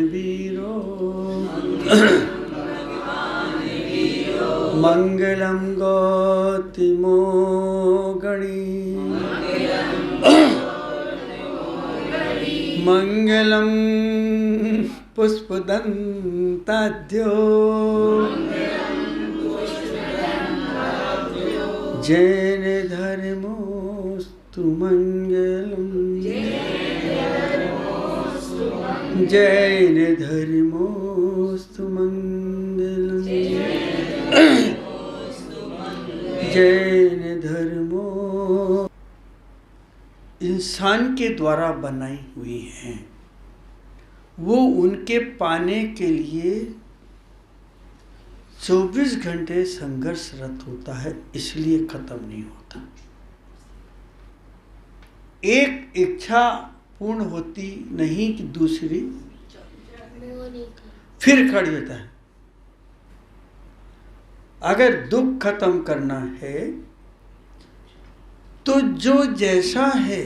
वीरो मंगलम गौतमो गणी मंगलम पुष्पदंताद्यो जैन धर्मोस्तु मंगलम जैन धर्मोस्तु मंगलम जैन धर्मो इंसान के द्वारा बनाई हुई हैं, वो उनके पाने के लिए 24 घंटे संघर्षरत होता है, इसलिए खत्म नहीं होता। एक इच्छा पूर्ण होती नहीं कि दूसरी फिर खड़ी होता है। अगर दुख खत्म करना है तो जो जैसा है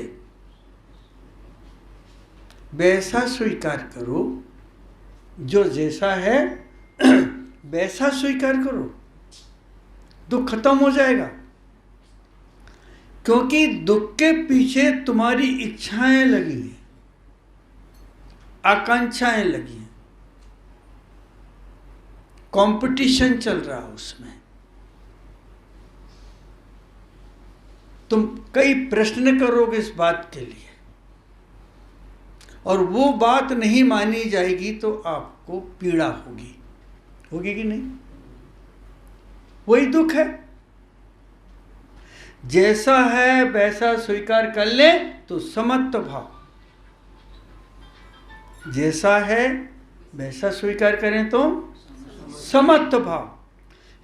वैसा स्वीकार करो, जो जैसा है वैसा स्वीकार करो, दुख खत्म हो जाएगा। क्योंकि दुख के पीछे तुम्हारी इच्छाएं लगी हैं, आकांक्षाएं लगी हैं, कंपटीशन चल रहा है उसमें। तुम कई प्रश्न करोगे इस बात के लिए और वो बात नहीं मानी जाएगी तो आपको पीड़ा होगी, होगी कि नहीं? वही दुख है। जैसा है वैसा स्वीकार कर ले तो समत्व भाव, जैसा है वैसा स्वीकार करें तो समत्व भाव।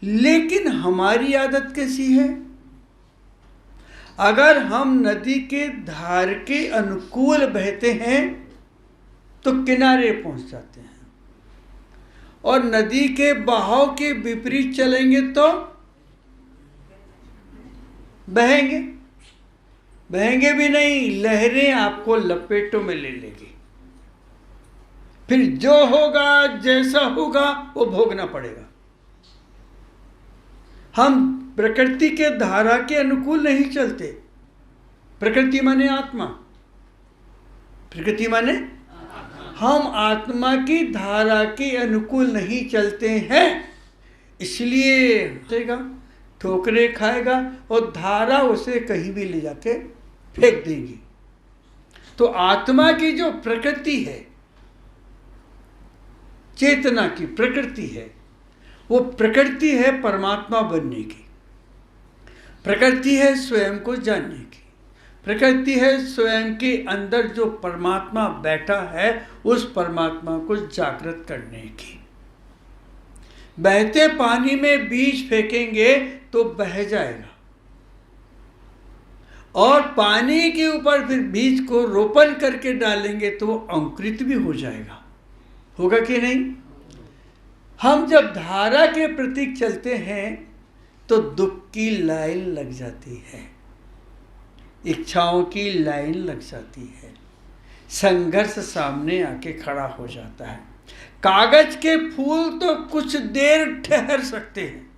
लेकिन हमारी आदत कैसी है? अगर हम नदी के धार के अनुकूल बहते हैं तो किनारे पहुंच जाते हैं, और नदी के बहाव के विपरीत चलेंगे तो बहेंगे, बहेंगे भी नहीं, लहरें आपको लपेटों में ले लेगी। फिर जो होगा जैसा होगा वो भोगना पड़ेगा। हम प्रकृति के धारा के अनुकूल नहीं चलते। प्रकृति माने आत्मा, प्रकृति माने हम आत्मा की धारा के अनुकूल नहीं चलते हैं, इसलिए ठोकरे खाएगा और धारा उसे कहीं भी ले जाके फेंक देगी। तो आत्मा की जो प्रकृति है, चेतना की प्रकृति है, वो प्रकृति है परमात्मा बनने की, प्रकृति है स्वयं को जानने की, प्रकृति है स्वयं के अंदर जो परमात्मा बैठा है उस परमात्मा को जागृत करने की। बहते पानी में बीज फेंकेंगे तो बह जाएगा, और पानी के ऊपर फिर बीज को रोपण करके डालेंगे तो वो अंकुरित भी हो जाएगा। होगा कि नहीं? हम जब धारा के प्रतीक चलते हैं तो दुख की लाइन लग जाती है, इच्छाओं की लाइन लग जाती है, संघर्ष सामने आके खड़ा हो जाता है। कागज के फूल तो कुछ देर ठहर सकते हैं,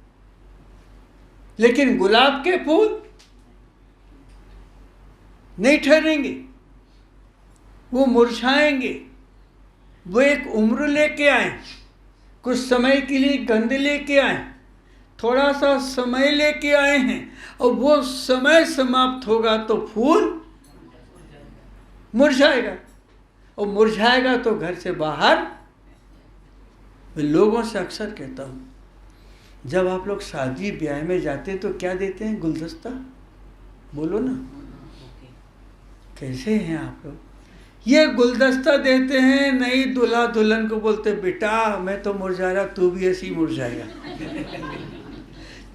लेकिन गुलाब के फूल नहीं ठहरेंगे, वो मुरझाएंगे। वो एक उम्र लेके आए, कुछ समय के लिए गंध लेके आए, थोड़ा सा समय लेके आए हैं, और वो समय समाप्त होगा तो फूल मुरझाएगा, और मुरझाएगा तो घर से बाहर। मैं लोगों से अक्सर कहता हूँ, जब आप लोग शादी ब्याह में जाते हैं तो क्या देते हैं? गुलदस्ता। बोलो ना, कैसे हैं आप लोग? ये गुलदस्ता देते हैं, नई दूल्हा दुल्हन को बोलते बेटा मैं तो मुरझा रहा, तू भी ऐसी मुरझाएगा।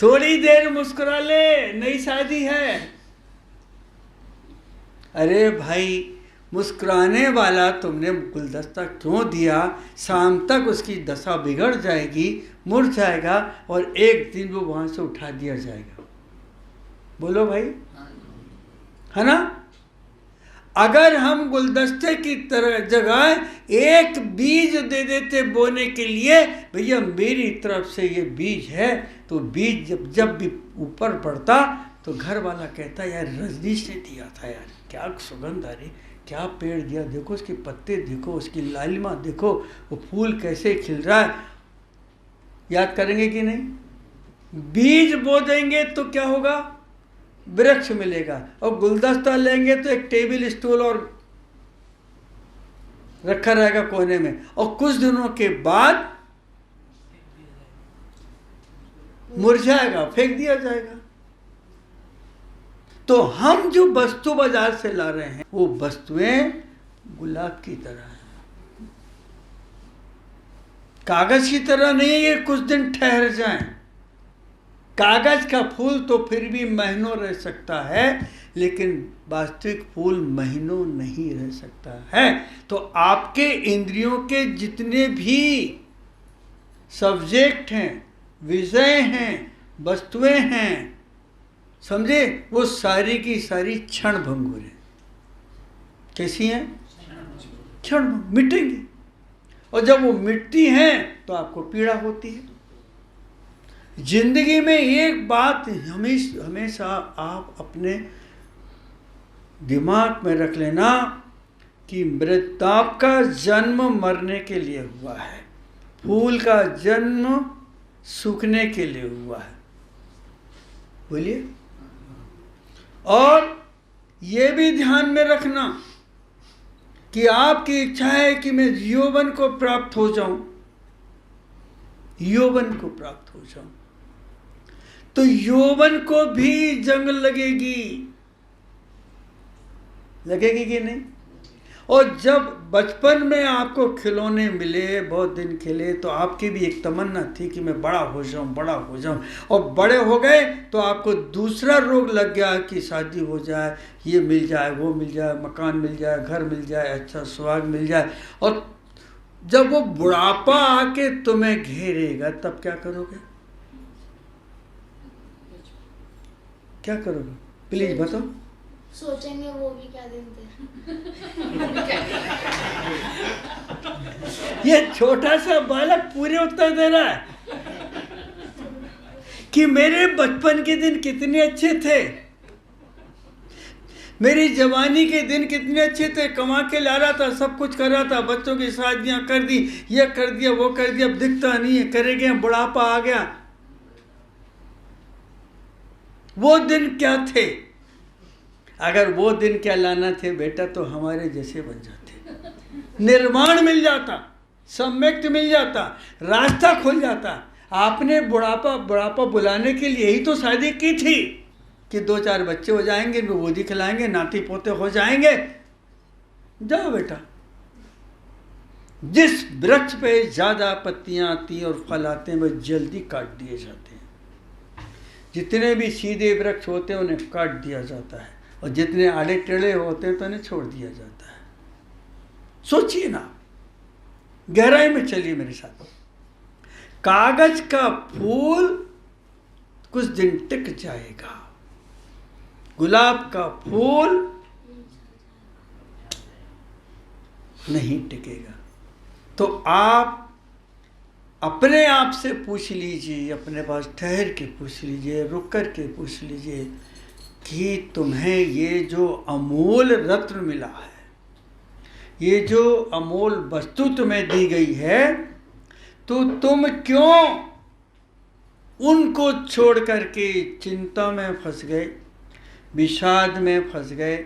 थोड़ी देर मुस्कुरा ले, नई शादी है। अरे भाई, मुस्कुराने वाला तुमने गुलदस्ता क्यों दिया? शाम तक उसकी दशा बिगड़ जाएगी, मुरझाएगा, और एक दिन वो वहाँ से उठा दिया जाएगा। बोलो भाई, है ना? अगर हम गुलदस्ते की तरह जगह एक बीज दे देते बोने के लिए, भैया मेरी तरफ से ये बीज है, तो बीज जब भी ऊपर पड़ता तो घर वाला कहता यार रजनीश ने दिया था, यार क्या सुगंध आ रही, क्या पेड़ दिया, देखो उसके पत्ते देखो, उसकी लालिमा देखो, वो फूल कैसे खिल रहा है। याद करेंगे कि नहीं? बीज बो देंगे तो क्या होगा? वृक्ष मिलेगा। और गुलदस्ता लेंगे तो एक टेबल स्टूल और रखा रहेगा कोने में, और कुछ दिनों के बाद मुरझाएगा, फेंक दिया जाएगा। तो हम जो वस्तु बाजार से ला रहे हैं वो वस्तुएं गुलाब की तरह हैं, कागज की तरह नहीं है ये कुछ दिन ठहर जाएं। कागज का फूल तो फिर भी महीनों रह सकता है, लेकिन वास्तविक फूल महीनों नहीं रह सकता है। तो आपके इंद्रियों के जितने भी सब्जेक्ट हैं, विषय हैं, वस्तुएं हैं, समझे, वो सारी की सारी क्षण भंगुर है। कैसी हैं? क्षण मिटेंगी, और जब वो मिटती हैं तो आपको पीड़ा होती है। जिंदगी में एक बात हमेशा आप अपने दिमाग में रख लेना कि मृदा का जन्म मरने के लिए हुआ है, फूल का जन्म सूखने के लिए हुआ है। बोलिए। और ये भी ध्यान में रखना कि आपकी इच्छा है कि मैं यौवन को प्राप्त हो जाऊं, यौवन को प्राप्त हो जाऊं, तो यौवन को भी जंग लगेगी, लगेगी कि नहीं? और जब बचपन में आपको खिलौने मिले, बहुत दिन खेले, तो आपकी भी एक तमन्ना थी कि मैं बड़ा हो जाऊं, बड़ा हो जाऊं, और बड़े हो गए तो आपको दूसरा रोग लग गया कि शादी हो जाए, ये मिल जाए, वो मिल जाए, मकान मिल जाए, घर मिल जाए, अच्छा सुहाग मिल जाए। और जब वो बुढ़ापा आके तुम्हें घेरेगा तब क्या करोगे? क्या करोगे? प्लीज बताओ। सोचेंगे वो भी क्या दिन थे। ये छोटा सा बालक पूरे उत्तर दे रहा है कि मेरे बचपन के दिन कितने अच्छे थे, मेरी जवानी के दिन कितने अच्छे थे, कमा के ला रहा था, सब कुछ कर रहा था, बच्चों की शादियां कर दी, ये कर दिया, वो कर दिया, अब दिखता नहीं है, करेंगे, बुढ़ापा आ गया। वो दिन क्या थे? अगर वो दिन क्या लाना थे बेटा, तो हमारे जैसे बन जाते, निर्माण मिल जाता, सम्यक्त मिल जाता, रास्ता खुल जाता। आपने बुढ़ापा बुलाने के लिए ही तो शादी की थी कि 2-4 बच्चे हो जाएंगे, इनको गोदी खिलाएंगे, नाती पोते हो जाएंगे। जाओ बेटा। जिस वृक्ष पे ज़्यादा पत्तियां आती और फल आते हैं वह जल्दी काट दिए जाते हैं। जितने भी सीधे वृक्ष होते हैं उन्हें काट दिया जाता है, और जितने आड़े टेढ़े होते हैं तो उन्हें छोड़ दिया जाता है। सोचिए ना, गहराई में चलिए मेरे साथ। कागज का फूल कुछ दिन टिक जाएगा, गुलाब का फूल नहीं टिकेगा। तो आप अपने आप से पूछ लीजिए, अपने पास ठहर के पूछ लीजिए, रुक कर के पूछ लीजिए कि तुम्हें ये जो अमूल रत्न मिला है, ये जो अमूल वस्तु तुम्हें दी गई है, तो तुम क्यों उनको छोड़ करके चिंता में फंस गए, विषाद में फंस गए,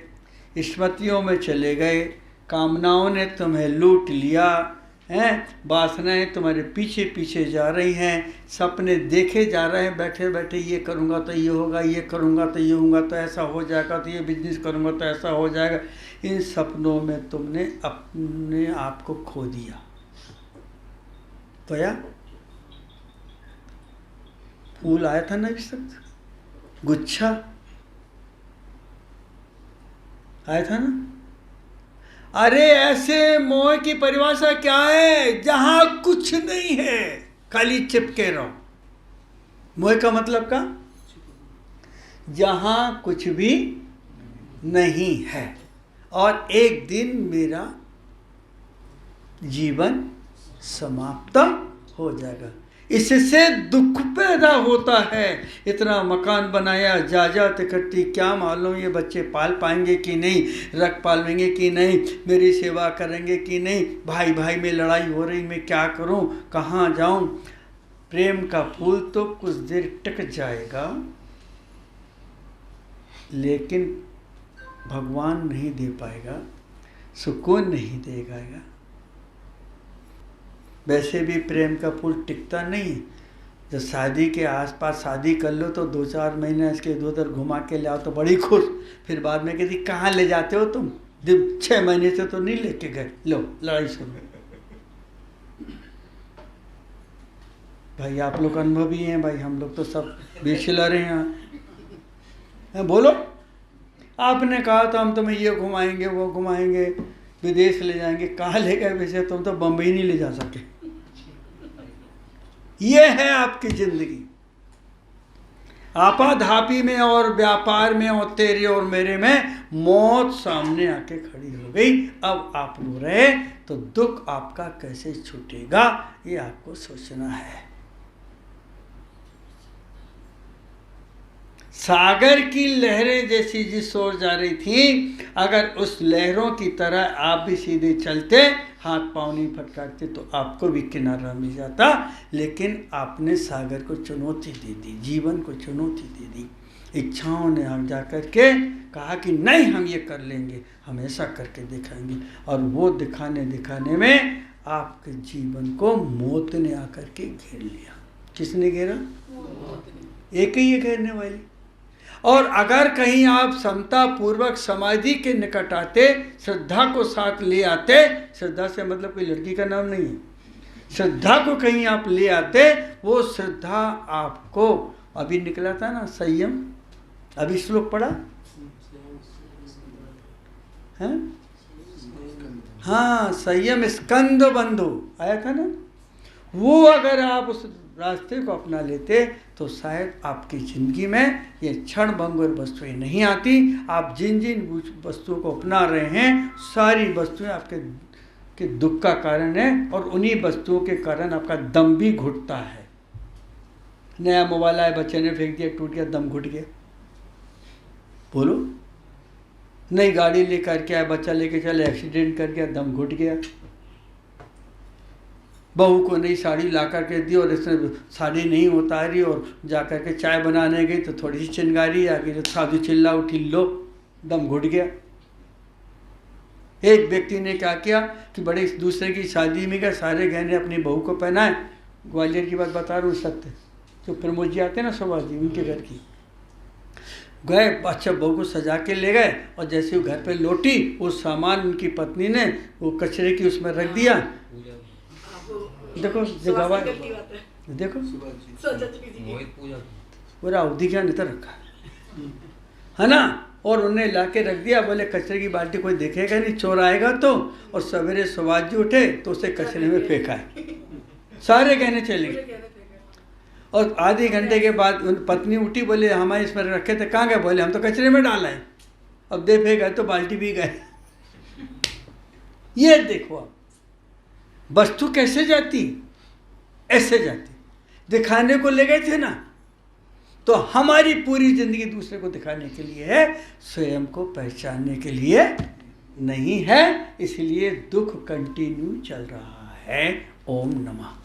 स्मृतियों में चले गए, कामनाओं ने तुम्हें लूट लिया हैं, वासनाएं तुम्हारे पीछे पीछे जा रही हैं, सपने देखे जा रहे हैं, बैठे बैठे ये करूँगा तो ये होगा, ये करूँगा तो ये होगा, तो ऐसा हो जाएगा, तो ये बिजनेस करूँगा तो ऐसा हो जाएगा। इन सपनों में तुमने अपने आप को खो दिया। तो यार फूल आया था ना अभी तक, गुच्छा आया था ना। अरे ऐसे मोह की परिभाषा क्या है? जहां कुछ नहीं है, खाली चिपके रहो। मोह का मतलब का, जहां कुछ भी नहीं है। और एक दिन मेरा जीवन समाप्त हो जाएगा। इससे दुख पैदा होता है। इतना मकान बनाया, जायदाद इकट्ठी, क्या मालूम ये बच्चे पाल पाएंगे कि नहीं, रख पालेंगे कि नहीं, मेरी सेवा करेंगे कि नहीं, भाई भाई में लड़ाई हो रही, मैं क्या करूं, कहाँ जाऊं। प्रेम का फूल तो कुछ देर टिक जाएगा, लेकिन भगवान नहीं दे पाएगा, सुकून नहीं देगा। वैसे भी प्रेम का फूल टिकता नहीं। जब शादी के आसपास शादी कर लो तो 2-4 महीने इसके इधर उधर घुमा के ले आओ तो बड़ी खुश, फिर बाद में कहती कहाँ ले जाते हो तुम, 6 महीने से तो नहीं लेके गए, लो लड़ाई शुरू। भाई आप लोग अनुभवी हैं भाई, हम लोग तो सब बेचलर हैं यहाँ। बोलो, आपने कहा तो हम तुम्हें ये घुमाएंगे वो घुमाएंगे, विदेश ले जाएंगे, कहाँ ले गए वैसे, तुम तो बम्बई नहीं ले जा सके। ये है आपकी जिंदगी। आपाधापी में और व्यापार में और तेरे और मेरे में मौत सामने आके खड़ी हो गई। अब आप रो रहे तो दुख आपका कैसे छूटेगा, ये आपको सोचना है। सागर की लहरें जैसी जिस ओर जा रही थी, अगर उस लहरों की तरह आप भी सीधे चलते, हाथ पाँव नहीं फटकारते, तो आपको भी किनारा मिल जाता। लेकिन आपने सागर को चुनौती दे दी, जीवन को चुनौती दे दी। इच्छाओं ने हम जा कर के कहा कि नहीं हम ये कर लेंगे, हम ऐसा करके दिखाएंगे, और वो दिखाने में आपके जीवन को मौत ने आकर के घेर लिया। किसने घेरा? एक ही है घेरने वाली। और अगर कहीं आप समता पूर्वक समाधि के निकट आते, श्रद्धा को साथ ले आते, श्रद्धा से मतलब कोई लड़की का नाम नहीं है, श्रद्धा को कहीं आप ले आते, वो श्रद्धा आपको, अभी निकला था ना संयम, अभी श्लोक पढ़ा है, हाँ संयम स्कंद बंधु आया था ना, वो अगर आप उस रास्ते को अपना लेते तो शायद आपकी ज़िंदगी में ये क्षण भंगुर वस्तुएं नहीं आती। आप जिन जिन वस्तुओं को अपना रहे हैं, सारी वस्तुएं आपके दुख का कारण है, और उन्हीं वस्तुओं के कारण आपका दम भी घुटता है। नया मोबाइल आया, बच्चे ने फेंक दिया, टूट गया, दम घुट गया। बोलो, नई गाड़ी लेकर के आया, बच्चा लेके चले, एक्सीडेंट कर गया, दम घुट गया। बहू को नई साड़ी ला कर के दी और इसने साड़ी नहीं उतारी और जा कर के चाय बनाने गई तो थोड़ी सी चिंगारी आ गई, तो साधु चिल्ला उठी, लो दम घुट गया। एक व्यक्ति ने क्या किया कि बड़े दूसरे की शादी में गए, सारे गहने अपनी बहू को पहनाए। ग्वालियर की बात बता रहा हूँ, सत्य, जो प्रमोद जी आते हैं ना सुभाष जी, उनके घर की। गए, अच्छा बहू को सजा के ले गए, और जैसे वो घर पे लौटी, वो सामान उनकी पत्नी ने वो कचरे की उसमें रख दिया। देखो जगह, देखो पूरा अवधि ज्ञान इधर रखा है ना, और उन्हें ला के रख दिया। बोले कचरे की बाल्टी कोई देखेगा नहीं, चोर आएगा तो। और सवेरे सुभाष जी उठे तो उसे कचरे में फेंका है, सारे गहने चले गए। और आधे घंटे के बाद पत्नी उठी, बोले हमारे इसमें रखे थे, कहाँ गए? बोले हम तो कचरे में डाला है। अब दे फेंका तो बाल्टी भी गए। ये देखो आप, वस्तु कैसे जाती, ऐसे जाती। दिखाने को ले गए थे ना, तो हमारी पूरी जिंदगी दूसरे को दिखाने के लिए है, स्वयं को पहचानने के लिए नहीं है। इसलिए दुख कंटिन्यू चल रहा है। ओम नमः।